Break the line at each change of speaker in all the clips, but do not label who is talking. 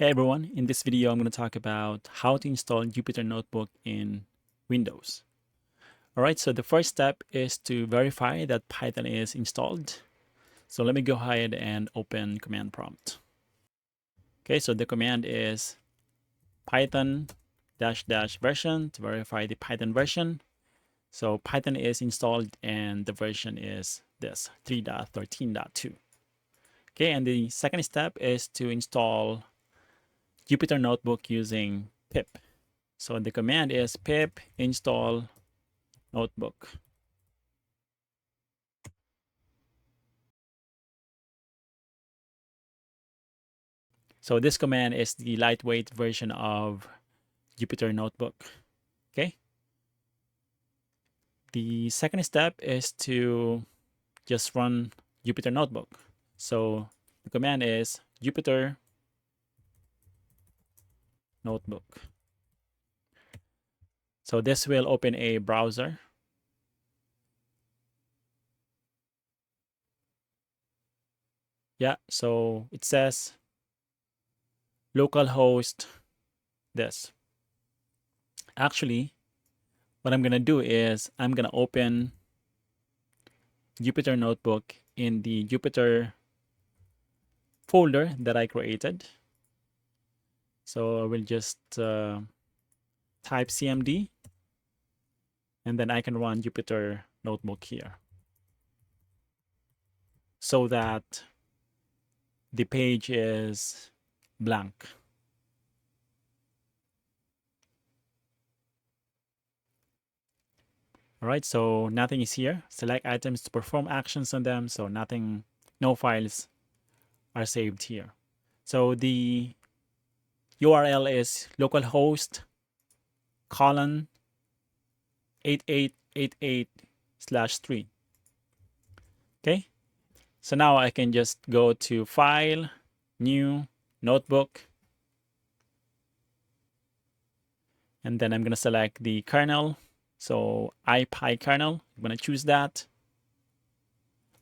Hey everyone, in this video I'm going to talk about how to install Jupyter Notebook in Windows. Alright, so the first step is to verify that Python is installed. So let me go ahead and open command prompt. Okay, so the command is python -- version to verify the Python version. So Python is installed and the version is this 3.13.2. Okay, and the second step is to install Jupyter Notebook using pip. So the command is pip install notebook. So this command is the lightweight version of Jupyter Notebook. Okay. The second step is to just run Jupyter Notebook. So the command is Jupyter Notebook. So this will open a browser. Yeah, so it says localhost this. Actually, what I'm going to do is I'm going to open Jupyter Notebook in the Jupyter folder that I created. So I will just type cmd and then I can run Jupyter Notebook here so that the page is blank. All right, so nothing is here. Select items to perform actions on them. So nothing, no files are saved here. So the URL is localhost colon 8888/3. Okay, so now I can just go to File, New, Notebook, and then I'm going to select the kernel. So IPy kernel, I'm going to choose that.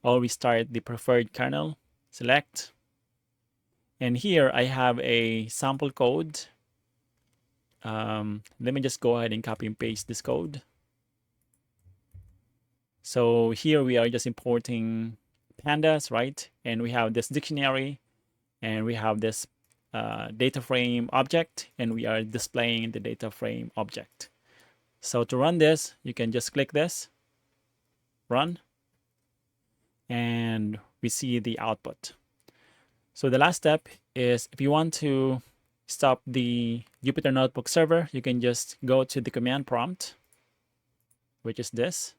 I'll restart the preferred kernel, select. And here I have a sample code. Let me just go ahead and copy and paste this code. So here we are just importing pandas, right? And we have this dictionary and we have this data frame object, and we are displaying the data frame object. So to run this, you can just click this, run, and we see the output. So the last step is if you want to stop the Jupyter Notebook server, you can just go to the command prompt, which is this.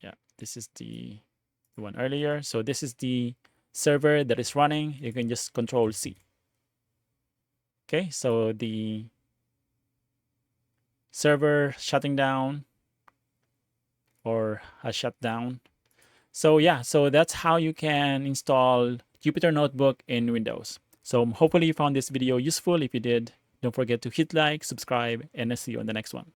Yeah, this is the one earlier. So this is the server that is running. You can just Ctrl C. Okay, so the server shutting down or has shut down. So yeah, so that's how you can install Jupyter Notebook in Windows. So hopefully you found this video useful. If you did, don't forget to hit like, subscribe, and I'll see you on the next one.